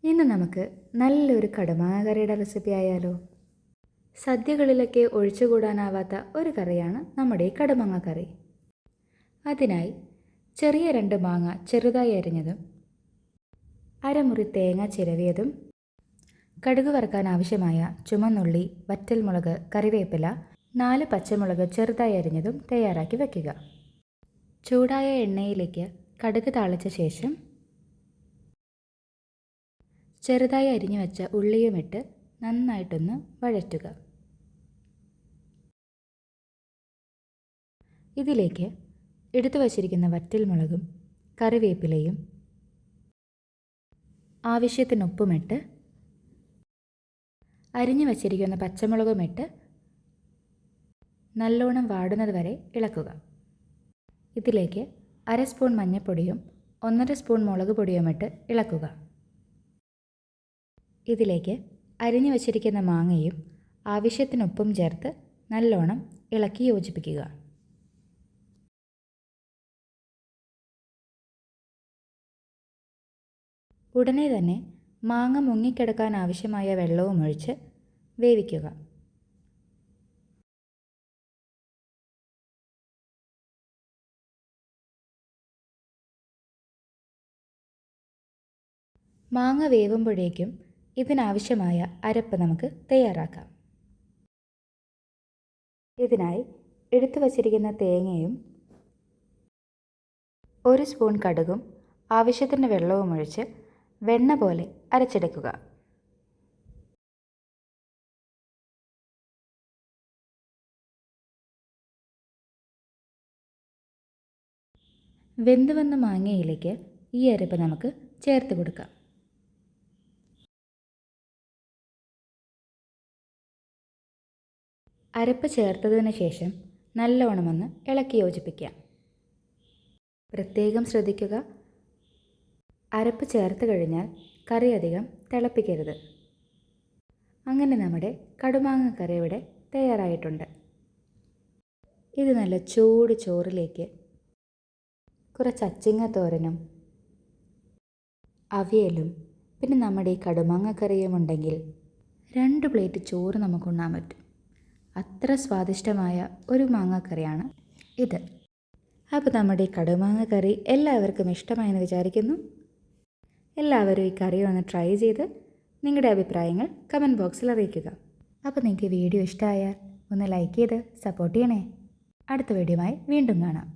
ഇന്ന് നമുക്ക് നല്ലൊരു കടുമാങ്ങ കറിയുടെ റെസിപ്പി ആയാലോ. സദ്യകളിലൊക്കെ ഒഴിച്ചുകൂടാനാവാത്ത ഒരു കറിയാണ് നമ്മുടെ ഈ കടുമാങ്ങ കറി. അതിനായി ചെറിയ 2 മാങ്ങ ചെറുതായി അരിഞ്ഞതും, അരമുറി തേങ്ങ ചിരവിയതും, കടുക് വറുക്കാൻ ആവശ്യമായ ചുമന്നുള്ളി, വറ്റൽമുളക്, കറിവേപ്പില, 4 പച്ചമുളക് ചെറുതായി അരിഞ്ഞതും തയ്യാറാക്കി വയ്ക്കുക. ചൂടായ എണ്ണയിലേക്ക് കടുക് താളിച്ച ശേഷം ചെറുതായി അരിഞ്ഞു വെച്ച ഉള്ളിയുമിട്ട് നന്നായിട്ടൊന്ന് വഴറ്റുക. ഇതിലേക്ക് എടുത്തു വച്ചിരിക്കുന്ന വറ്റൽമുളകും കറിവേപ്പിലയും ആവശ്യത്തിന് ഉപ്പുമിട്ട് അരിഞ്ഞു വച്ചിരിക്കുന്ന പച്ചമുളകുമിട്ട് നല്ലോണം വാടുന്നത് വരെ ഇളക്കുക. ഇതിലേക്ക് 1/2 സ്പൂൺ മഞ്ഞൾപ്പൊടിയും 1/2 സ്പൂൺ മുളക് പൊടിയുമിട്ട് ഇളക്കുക. ഇതിലേക്ക് അരിഞ്ഞു വച്ചിരിക്കുന്ന മാങ്ങയും ആവശ്യത്തിന് ഉപ്പും ചേർത്ത് നല്ലോണം ഇളക്കി യോജിപ്പിക്കുക. ഉടനെ തന്നെ മാങ്ങ മുങ്ങിക്കിടക്കാൻ ആവശ്യമായ വെള്ളവും ഒഴിച്ച് വേവിക്കുക. മാങ്ങ വേവുമ്പോഴേക്കും ഇതിനാവശ്യമായ അരപ്പ് നമുക്ക് തയ്യാറാക്കാം. ഇതിനായി എടുത്തു വച്ചിരിക്കുന്ന തേങ്ങയും 1 സ്പൂൺ കടുകും ആവശ്യത്തിന് വെള്ളവും ഒഴിച്ച് വെണ്ണ പോലെ അരച്ചെടുക്കുക. വെന്ത് വന്ന മാങ്ങയിലേക്ക് ഈ അരപ്പ് നമുക്ക് ചേർത്ത് കൊടുക്കാം. അരപ്പ് ചേർത്തതിന് ശേഷം നല്ലോണമെന്ന് ഇളക്കി യോജിപ്പിക്കാം. പ്രത്യേകം ശ്രദ്ധിക്കുക, അരപ്പ് ചേർത്ത് കഴിഞ്ഞാൽ കറി അധികം തിളപ്പിക്കരുത്. അങ്ങനെ നമ്മുടെ കടുമാങ്ങ കറി ഇവിടെ തയ്യാറായിട്ടുണ്ട്. ഇത് നല്ല ചൂട് ചോറിലേക്ക് കുറച്ച് അച്ചിങ്ങ തോരനും അവിയലും പിന്നെ നമ്മുടെ ഈ കടുമാങ്ങ കറിയും ഉണ്ടെങ്കിൽ 2 പ്ലേറ്റ് ചോറ് നമുക്ക് ഉണ്ണാൻ പറ്റും. അത്ര സ്വാദിഷ്ടമായ ഒരു മാങ്ങാക്കറിയാണ് ഇത്. അപ്പോൾ നമ്മുടെ ഈ കടുമാങ്ങ കറി എല്ലാവർക്കും ഇഷ്ടമായെന്ന് വിചാരിക്കുന്നു. എല്ലാവരും ഈ കറി ഒന്ന് ട്രൈ ചെയ്ത് നിങ്ങളുടെ അഭിപ്രായങ്ങൾ കമൻറ്റ് ബോക്സിൽ അറിയിക്കുക. അപ്പോൾ നിങ്ങൾക്ക് വീഡിയോ ഇഷ്ടമായാൽ ഒന്ന് ലൈക്ക് ചെയ്ത് സപ്പോർട്ട് ചെയ്യണേ. അടുത്ത വീഡിയോയുമായി വീണ്ടും കാണാം.